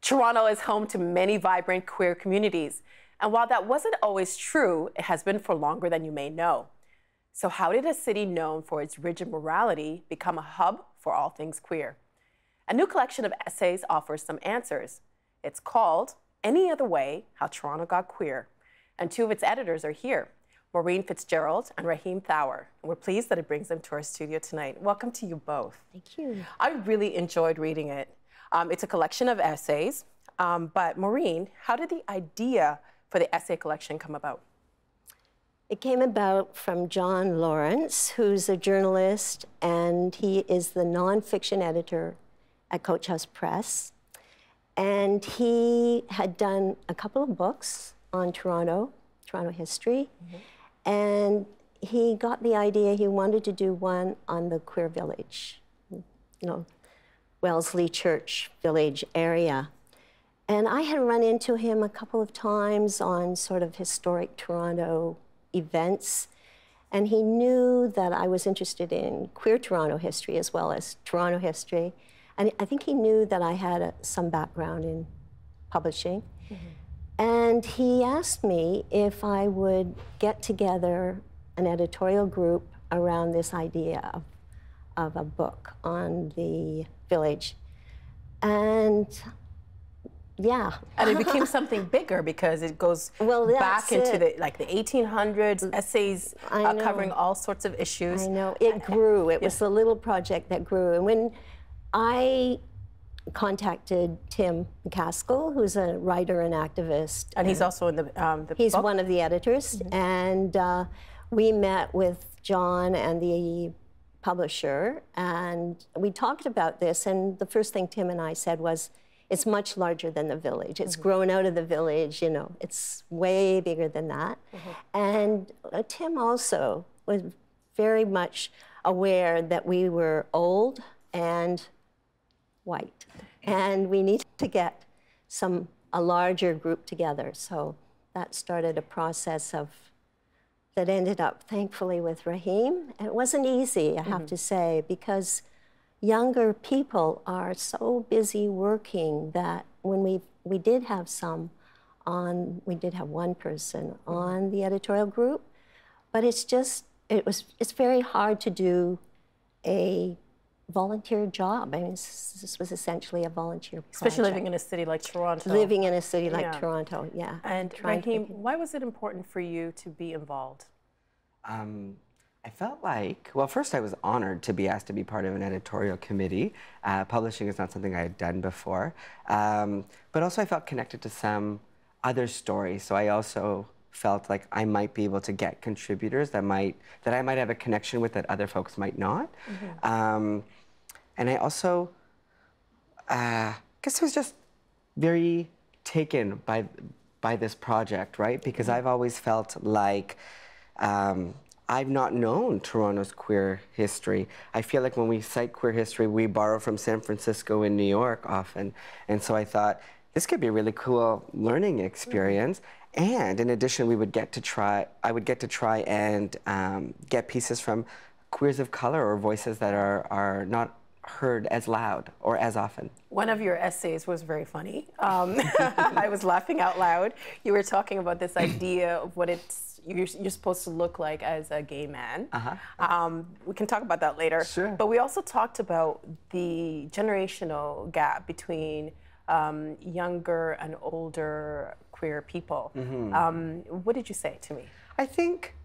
Toronto is home to many vibrant queer communities. And while that wasn't always true, it has been for longer than you may know. So how did a city known for its rigid morality become a hub for all things queer? A new collection of essays offers some answers. It's called Any Other Way: How Toronto Got Queer. And two of its editors are here, Maureen FitzGerald and Rahim Thawer. And we're pleased that it brings them to our studio tonight. Welcome to you both. Thank you. I really enjoyed reading it. It's a collection of essays, but Maureen, how did the idea for the essay collection come about? It came about from John Lawrence, who's a journalist, and he is the nonfiction editor at Coach House Press. And he had done a couple of books on Toronto history. And he got the idea he wanted to do one on the queer village, Wellesley Church Village area. And I had run into him a couple of times on sort of historic Toronto events. And he knew that I was interested in queer Toronto history as well as Toronto history. And I think he knew that I had some background in publishing. And he asked me if I would get together an editorial group around this idea of a book on the village. And yeah. And it became something bigger because it goes back into the 1800s, essays covering all sorts of issues. I know, it grew. It was a little project that grew. And when I contacted Tim McCaskill, who's a writer and activist. And he's also in he's book? One of the editors. And we met with John and the publisher, and we talked about this, and the first thing Tim and I said was, it's much larger than the village. It's grown out of the village, it's way bigger than that. And Tim also was very much aware that we were old and white, and we needed to get a larger group together. So that started a process that ended up, thankfully, with Rahim. And it wasn't easy, I have to say, because younger people are so busy working that when we did have we did have one person on the editorial group, but it's very hard to do a volunteer job. I mean, this was essentially a volunteer project. Especially living in a city like Toronto. Living in a city like Toronto, yeah. And Rahim, why was it important for you to be involved? I felt like, well, first I was honored to be asked to be part of an editorial committee. Publishing is not something I had done before. But also I felt connected to some other stories. So I also felt like I might be able to get contributors that I might have a connection with that other folks might not. And I also, guess I was just very taken by this project, right? Because I've always felt like I've not known Toronto's queer history. I feel like when we cite queer history, we borrow from San Francisco and New York often. And so I thought, this could be a really cool learning experience. And in addition, I would get to try and get pieces from queers of color or voices that are not heard as loud or as often. One of your essays was very funny. I was laughing out loud. You were talking about this idea of what you're supposed to look like as a gay man. We can talk about that later. Sure. But we also talked about the generational gap between younger and older queer people. What did you say to me? I think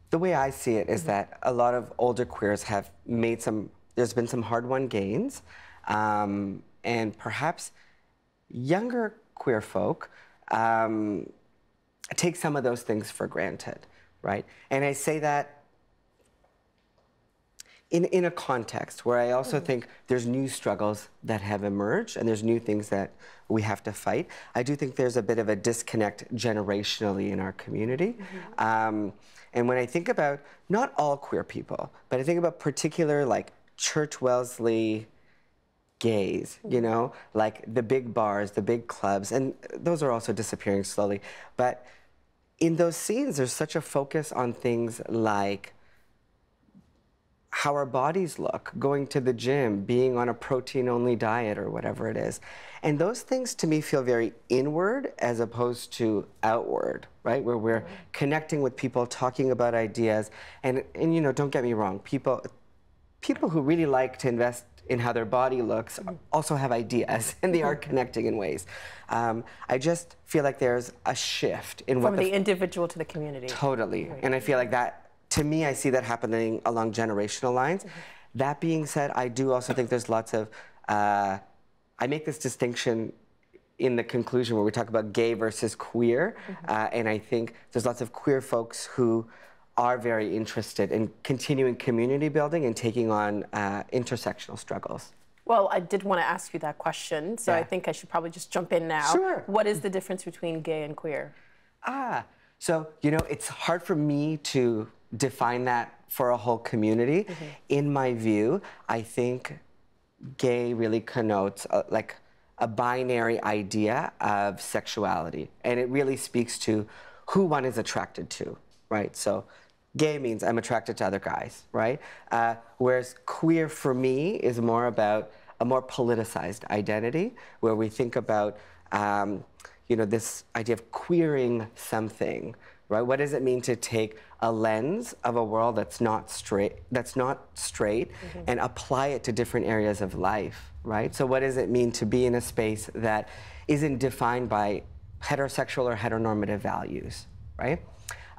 the way I see it is that a lot of older queers have made there's been some hard-won gains, and perhaps younger queer folk take some of those things for granted, right? And I say that in a context where I also think there's new struggles that have emerged and there's new things that we have to fight. I do think there's a bit of a disconnect generationally in our community. And when I think about not all queer people, but I think about particular Church Wellesley gays, like the big bars, the big clubs, and those are also disappearing slowly. But in those scenes, there's such a focus on things like how our bodies look, going to the gym, being on a protein-only diet or whatever it is. And those things to me feel very inward as opposed to outward, right? Where we're connecting with people, talking about ideas. And you know, don't get me wrong, people who really like to invest in how their body looks also have ideas, and they are connecting in ways. I just feel like there's a shift in from the individual to the community. Totally, and I feel like that, to me, I see that happening along generational lines. That being said, I do also think there's lots of, I make this distinction in the conclusion where we talk about gay versus queer, and I think there's lots of queer folks who are very interested in continuing community building and taking on intersectional struggles. Well, I did want to ask you that question, so I think I should probably just jump in now. Sure. What is the difference between gay and queer? So, you know, it's hard for me to define that for a whole community. In my view, I think gay really connotes like a binary idea of sexuality, and it really speaks to who one is attracted to, right? So gay means I'm attracted to other guys, right? Whereas queer for me is more about a more politicized identity, where we think about you know, this idea of queering something, right? What does it mean to take a lens of a world that's not straight, and apply it to different areas of life, right? So what does it mean to be in a space that isn't defined by heterosexual or heteronormative values, right?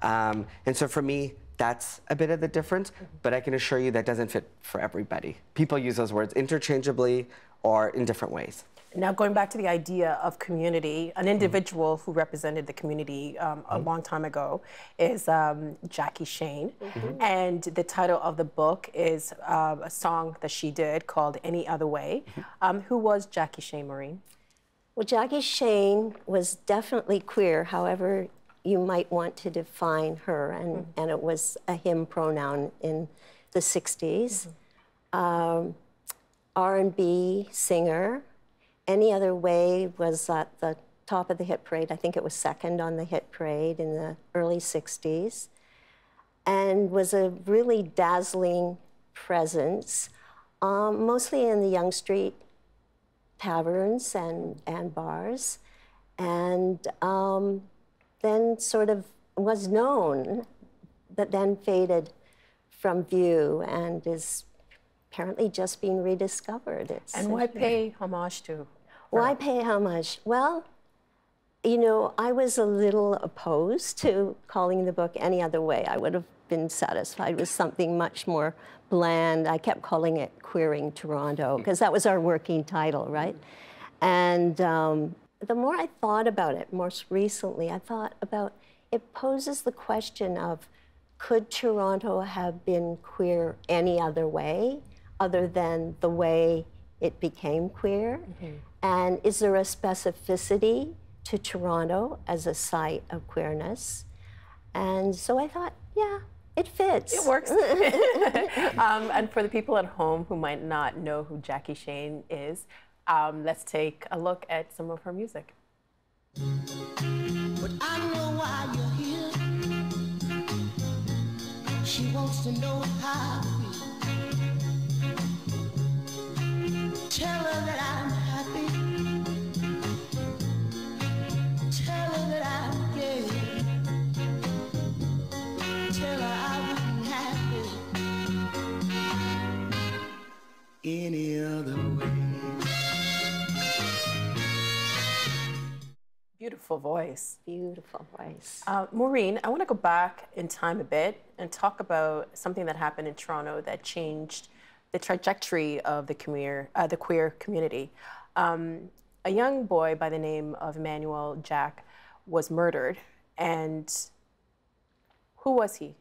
And so for me, that's a bit of the difference, but I can assure you that doesn't fit for everybody. People use those words interchangeably or in different ways. Now, going back to the idea of community, an individual who represented the community a long time ago is Jackie Shane. And the title of the book is a song that she did called Any Other Way. Who was Jackie Shane, Maureen? Well, Jackie Shane was definitely queer, however you might want to define her, and it was a him pronoun in the 60s. R&B singer. Any Other Way was at the top of the hit parade. I think it was second on the hit parade in the early 60s, and was a really dazzling presence, mostly in the Yonge Street taverns and bars, and then sort of was known, but then faded from view and is apparently just being rediscovered. And why pay homage to her? Why pay homage? Well, you know, I was a little opposed to calling the book Any Other Way. I would have been satisfied with something much more bland. I kept calling it Queering Toronto, because that was our working title, right? And the more I thought about it, most recently, I thought about it poses the question of, could Toronto have been queer any other way other than the way it became queer? And is there a specificity to Toronto as a site of queerness? And so I thought, yeah, it fits. It works. And for the people at home who might not know who Jackie Shane is, let's take a look at some of her music. But I know why you're here. She wants to know how I feel. Tell her that I'm happy. Tell her that I'm gay. Tell her I wouldn't have it any other way. Beautiful voice. Beautiful voice. Maureen, I want to go back in time a bit and talk about something that happened in Toronto that changed the trajectory of the queer community. A young boy by the name of Emmanuel Jack was murdered, and who was he?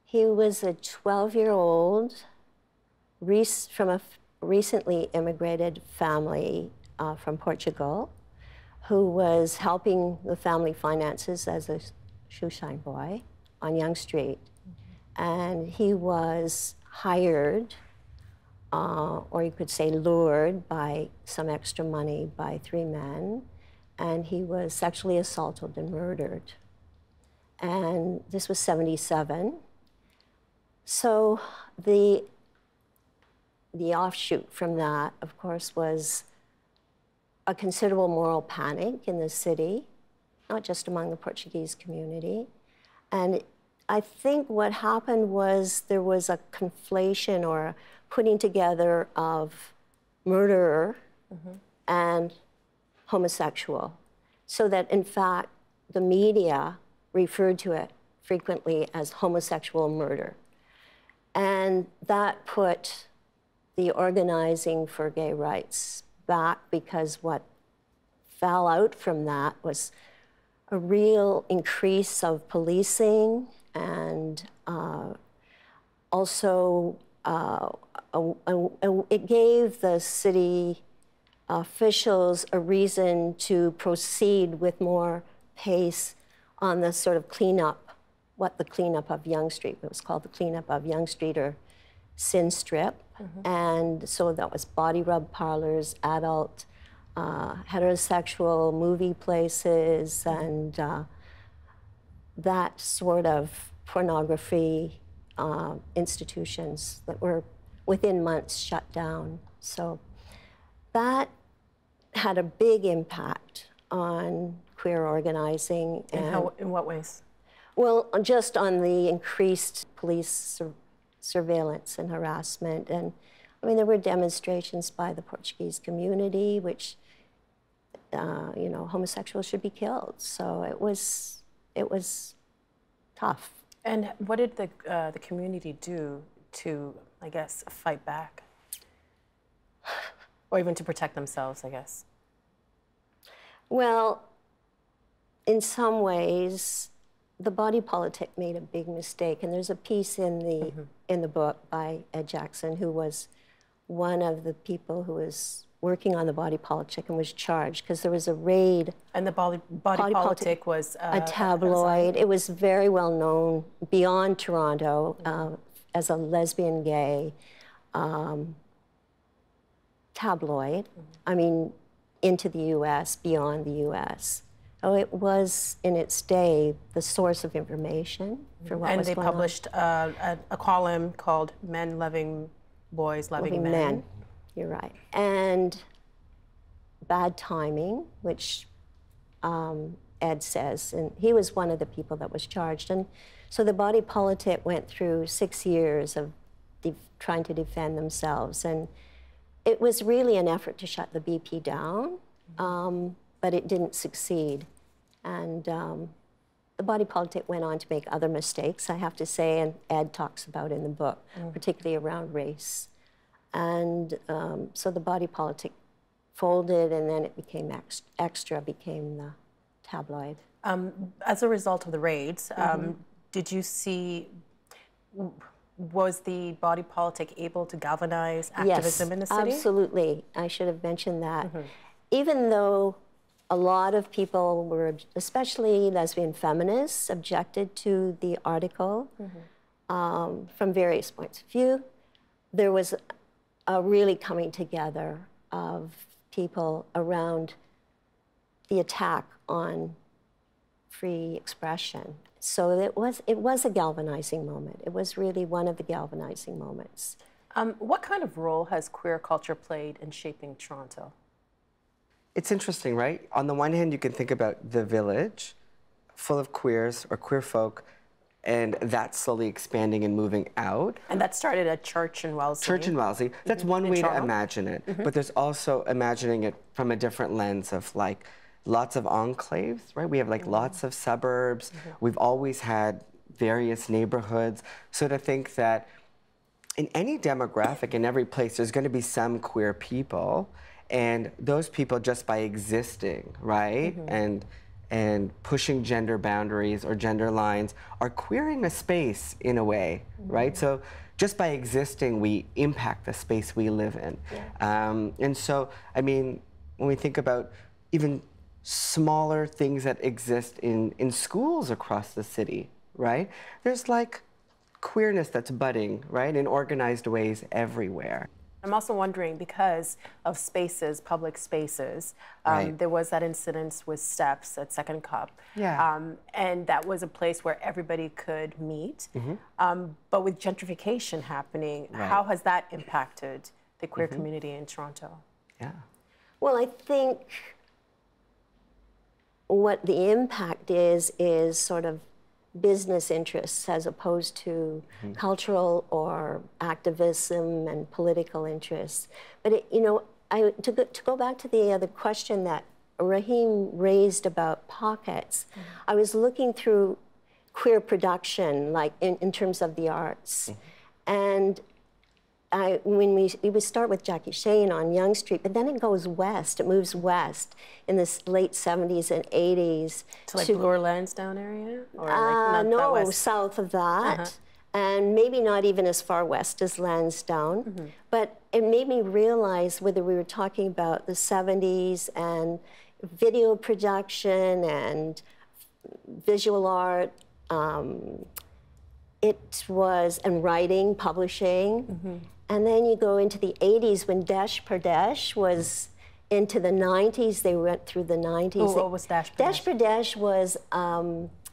He was a 12-year-old from a recently immigrated family from Portugal, who was helping the family finances as a shoeshine boy on Yonge Street. And he was hired, or you could say lured, by some extra money by 3 men, and he was sexually assaulted and murdered. And this was 77. So the offshoot from that, of course, was a considerable moral panic in the city, not just among the Portuguese community. And I think what happened was there was a conflation or a putting together of murderer and homosexual, so that in fact the media referred to it frequently as homosexual murder. And that put the organizing for gay rights back, because what fell out from that was a real increase of policing, and also it gave the city officials a reason to proceed with more pace on the sort of cleanup, what the cleanup of Yonge Street, it was called the cleanup of Yonge Street or Sin Strip. And so that was body rub parlors, adult, heterosexual movie places, and that sort of pornography institutions that were within months shut down. So that had a big impact on queer organizing. And in what ways? Well, just on the increased police surveillance and harassment. And I mean, there were demonstrations by the Portuguese community, which, you know, homosexuals should be killed. So it was tough. And what did the community do to, I guess, fight back? Or even to protect themselves, I guess? Well, in some ways, the Body Politic made a big mistake. And there's a piece in the book by Ed Jackson, who was one of the people who was working on the Body Politic and was charged because there was a raid. And the Body Politic was a tabloid. It was very well known beyond Toronto as a lesbian gay tabloid. I mean, into the U.S., beyond the U.S. Oh, it was, in its day, the source of information for what was going on. And they published a column called Men Loving Boys, Loving Men. You're right. And bad timing, which Ed says, and he was one of the people that was charged. And so the Body Politic went through 6 years of trying to defend themselves. And it was really an effort to shut the BP down, but it didn't succeed. And the Body Politic went on to make other mistakes, I have to say, and Ed talks about in the book, particularly around race. And so the Body Politic folded, and then it became Extra became the tabloid. As a result of the raids, did you see, was the Body Politic able to galvanize activism in the city? Yes, absolutely. I should have mentioned that. Even though a lot of people were, especially lesbian feminists, objected to the article from various points of view, there was a really coming together of people around the attack on free expression. So it was a galvanizing moment. It was really one of the galvanizing moments. What kind of role has queer culture played in shaping Toronto? It's interesting, right? On the one hand, you can think about the village, full of queers or queer folk, and that's slowly expanding and moving out. And that started at Church in Wellesley. Church in Wellesley. That's one way to imagine it. But there's also imagining it from a different lens of like lots of enclaves, right? We have like lots of suburbs. We've always had various neighborhoods. So to think that in any demographic, in every place, there's going to be some queer people. And those people, just by existing, right? And pushing gender boundaries or gender lines are queering a space in a way, right? So just by existing, we impact the space we live in. And so, I mean, when we think about even smaller things that exist in schools across the city, right? There's like queerness that's budding, right? In organized ways everywhere. I'm also wondering, because of spaces, public spaces, Right. there was that incident with Steps at Second Cup. Yeah. And that was a place where everybody could meet. But with gentrification happening, how has that impacted the queer community in Toronto? Yeah. Well, I think what the impact is sort of business interests as opposed to cultural or activism and political interests. But it, you know, to go back to the question that Rahim raised about pockets, I was looking through queer production, like in terms of the arts, and when we would start with Jackie Shane on Yonge Street, but then it goes west. It moves west in the late 70s and 80s. To like Bloor Lansdowne area? Or like no, west? south of that. And maybe not even as far west as Lansdowne. But it made me realize whether we were talking about the 70s and video production and visual art, it was, and writing, publishing. And then you go into the 80s when Desh Pradesh was into the 90s. They went through the 90s. Oh, what was Desh Pradesh? Desh Pradesh was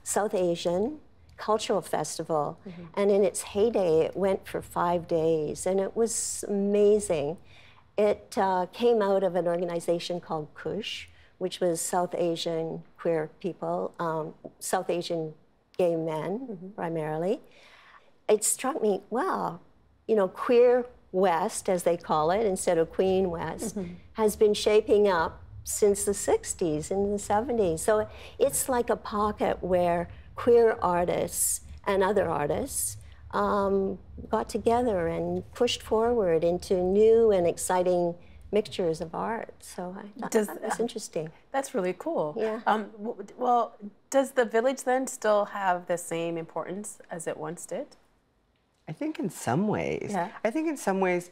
South Asian cultural festival. And in its heyday, it went for 5 days. And it was amazing. It came out of an organization called Kush, which was South Asian queer people, South Asian gay men, primarily. It struck me, wow, you know, Queer West, as they call it, instead of Queen West, has been shaping up since the 60s and the 70s. So it's like a pocket where queer artists and other artists got together and pushed forward into new and exciting mixtures of art. So I thought that's interesting. That's really cool. Yeah. Well, does the village then still have the same importance as it once did? I think in some ways. Yeah. I think in some ways,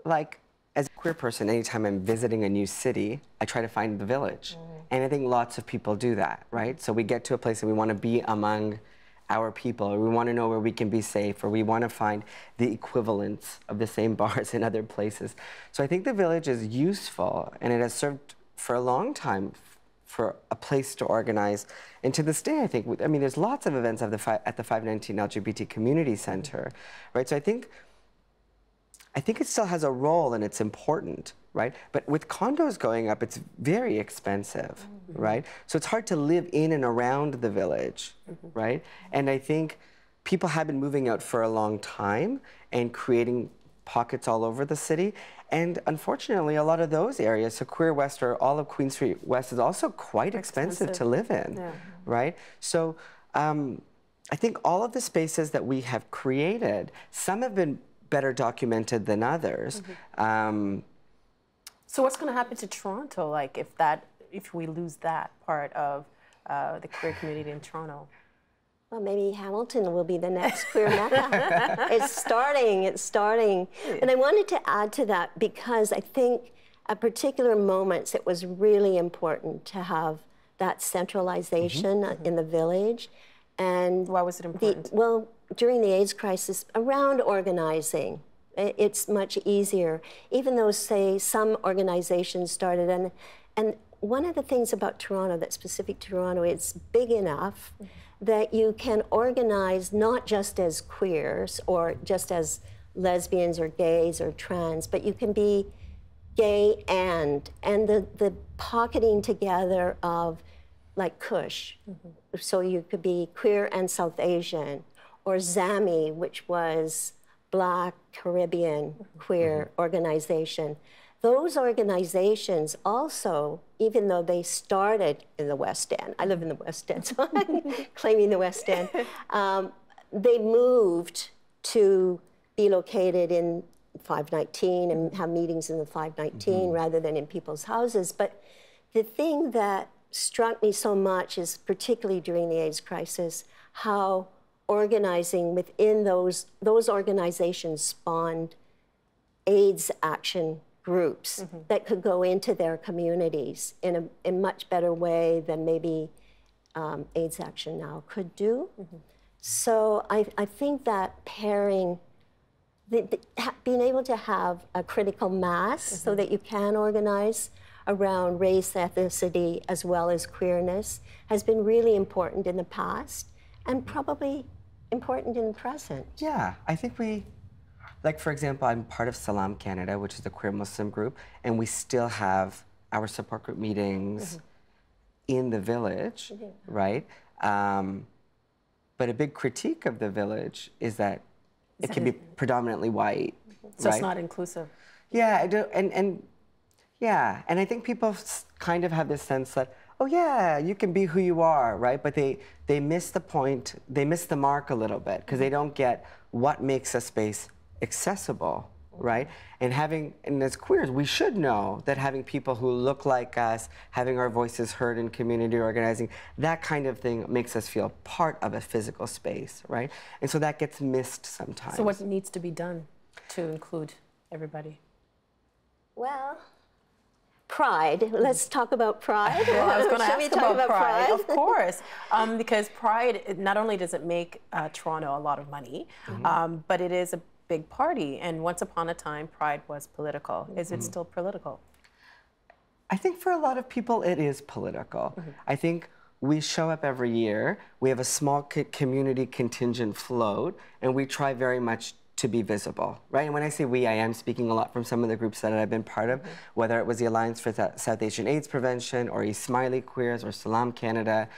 like, as a queer person, anytime I'm visiting a new city, I try to find the village. And I think lots of people do that, right? So we get to a place and we want to be among our people, or we want to know where we can be safe, or we want to find the equivalents of the same bars in other places. So I think the village is useful, and it has served for a long time for a place to organize. And to this day, I think, I mean, there's lots of events at the 519 LGBT Community Center, right? So I think it still has a role and it's important, right? But with condos going up, it's very expensive, right? So it's hard to live in and around the village, right? And I think people have been moving out for a long time and creating pockets all over the city. And unfortunately, a lot of those areas, so Queer West or all of Queen Street West, is also quite expensive to live in, right? So I think all of the spaces that we have created, some have been better documented than others. So what's going to happen to Toronto, like if we lose that part of the queer community in Toronto? Well, maybe Hamilton will be the next queer mecca. It's starting. And I wanted to add to that because I think at particular moments it was really important to have that centralization in the village. And why was it important? Well, during the AIDS crisis, around organizing, it's much easier. Even though, say, some organizations started, and one of the things about Toronto that's specific to Toronto, it's big enough that you can organize not just as queers or just as lesbians or gays or trans, but you can be gay and the pocketing together of like Kush. So you could be queer and South Asian, or ZAMI, which was Black Caribbean queer organization. Those organizations also, even though they started in the West End, I live in the West End, so I'm claiming the West End, they moved to be located in 519 and have meetings in the 519 rather than in people's houses. But the thing that struck me so much is, particularly during the AIDS crisis, how organizing within those organizations spawned AIDS action groups that could go into their communities in a much better way than maybe AIDS Action Now could do. So I think that pairing being able to have a critical mass so that you can organize around race, ethnicity, as well as queerness has been really important in the past and probably important in the present. Yeah, I think like for example, I'm part of Salam Canada, which is a queer Muslim group, and we still have our support group meetings in the village, right? But a big critique of the village is that it can be predominantly white. So right? It's not inclusive. Yeah, and I think people kind of have this sense that, oh yeah, you can be who you are, right? But they miss the point, they miss the mark a little bit because they don't get what makes a space accessible, right? And as queers, we should know that having people who look like us, having our voices heard in community organizing, that kind of thing makes us feel part of a physical space, right? And so that gets missed sometimes. So what needs to be done to include everybody? Well, pride. Let's talk about pride. Well, I was going to ask about pride, of course, because pride, not only does it make Toronto a lot of money, but it is a big party, and once upon a time, pride was political. Is it still political? I think for a lot of people, it is political. I think we show up every year, we have a small community contingent float, and we try very much to be visible, right? And when I say we, I am speaking a lot from some of the groups that I've been part of, whether it was the Alliance for South Asian AIDS Prevention, or East Smiley Queers, or Salam Canada.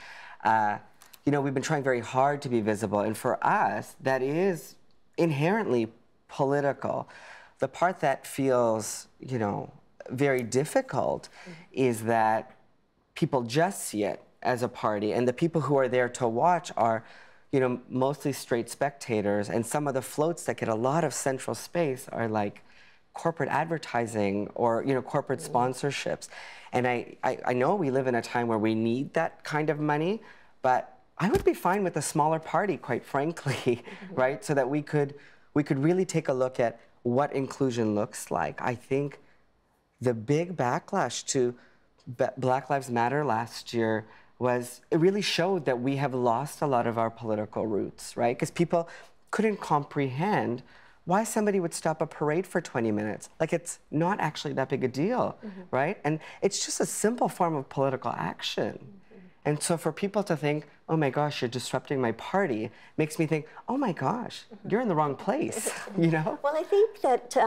You know, we've been trying very hard to be visible, and for us, that is inherently political. The part that feels, you know, very difficult is that people just see it as a party, and the people who are there to watch are, you know, mostly straight spectators, and some of the floats that get a lot of central space are like corporate advertising or, you know, corporate sponsorships. And I know we live in a time where we need that kind of money, but I would be fine with a smaller party, quite frankly, right? So that we could really take a look at what inclusion looks like. I think the big backlash to Black Lives Matter last year was, it really showed that we have lost a lot of our political roots, right? Because people couldn't comprehend why somebody would stop a parade for 20 minutes. Like, it's not actually that big a deal, right? And it's just a simple form of political action. And so for people to think, oh my gosh, you're disrupting my party, makes me think, oh my gosh, you're in the wrong place, you know? Well, I think that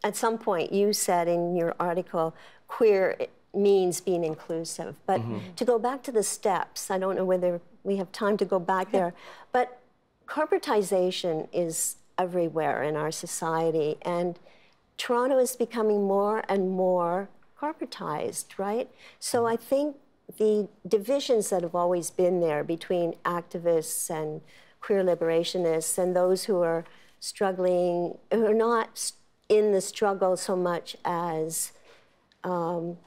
at some point you said in your article, queer means being inclusive. But to go back to the steps, I don't know whether we have time to go back there, but corporatization is everywhere in our society, and Toronto is becoming more and more corporatized, right? So I think the divisions that have always been there between activists and queer liberationists and those who are struggling, who are not in the struggle so much as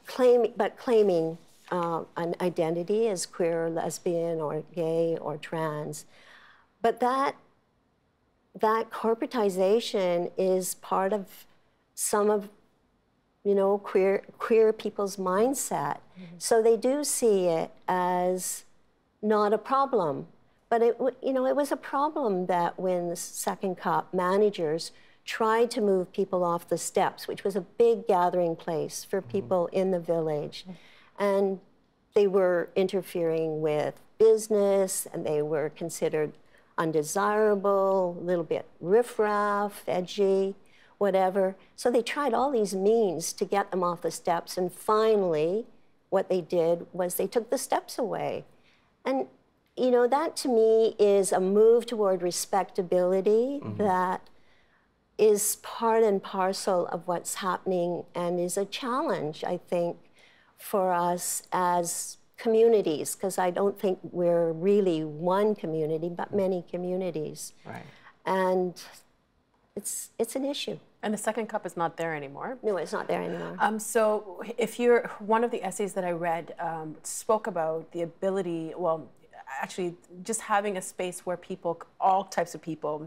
claiming an identity as queer or lesbian or gay or trans. But that corporatization is part of some of, you know, queer people's mindset. So they do see it as not a problem. But it was a problem that when the Second Cup managers tried to move people off the steps, which was a big gathering place for people in the village. And they were interfering with business, and they were considered undesirable, a little bit riffraff, edgy, whatever. So they tried all these means to get them off the steps, and finally, what they did was they took the steps away. And, you know, that to me is a move toward respectability that is part and parcel of what's happening and is a challenge, I think, for us as communities, because I don't think we're really one community, but many communities. Right. And it's an issue. And the Second Cup is not there anymore. No, it's not there anymore. So if one of the essays that I read spoke about the ability, well, actually just having a space where people, all types of people,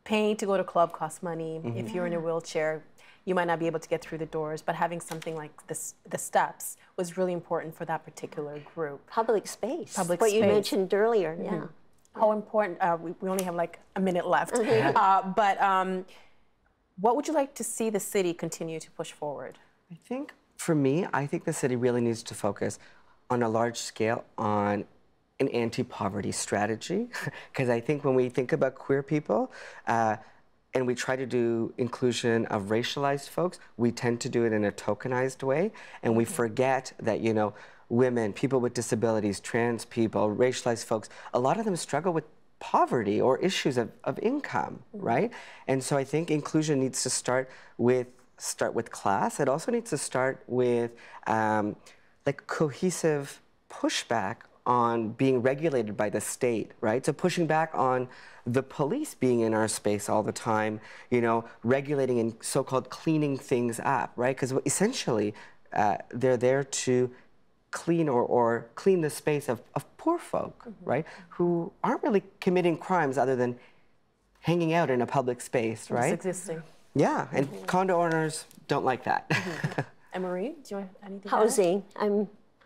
paying to go to club costs money. If you're in a wheelchair, you might not be able to get through the doors, but having something like the steps was really important for that particular group. Public space. Public what space. You mentioned earlier, yeah. How important, we only have like a minute left, but what would you like to see the city continue to push forward? I think, for me, I think the city really needs to focus on a large scale on an anti-poverty strategy. Because I think when we think about queer people, and we try to do inclusion of racialized folks, we tend to do it in a tokenized way, and we forget that, you know, women, people with disabilities, trans people, racialized folks, a lot of them struggle with poverty or issues of income, right? And so I think inclusion needs to start with class. It also needs to start with like cohesive pushback on being regulated by the state, right? So pushing back on the police being in our space all the time, you know, regulating and so-called cleaning things up, right? Because essentially they're there to clean or clean the space of poor folk, right? Who aren't really committing crimes other than hanging out in a public space, right? Just existing. Yeah, and condo owners don't like that. And Maureen, do you want anything? Housing,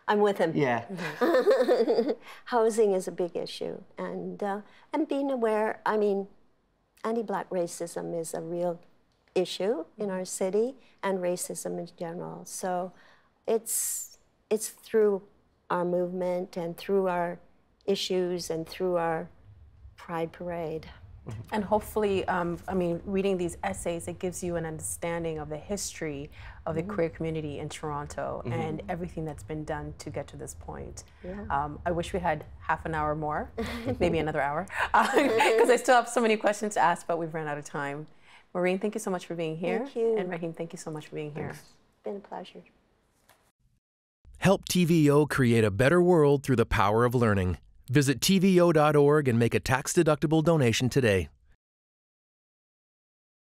I'm with him. Yeah. Housing is a big issue, and being aware. I mean, anti-Black racism is a real issue in our city, and racism in general. So, it's through our movement and through our issues and through our Pride Parade. And hopefully, I mean, reading these essays, it gives you an understanding of the history of the queer community in Toronto and everything that's been done to get to this point. Yeah. I wish we had half an hour more, maybe another hour, because I still have so many questions to ask, but we've run out of time. Maureen, thank you so much for being here. Thank you. And Rahim, thank you so much for being here. It's been a pleasure. Help TVO create a better world through the power of learning. Visit tvo.org and make a tax-deductible donation today.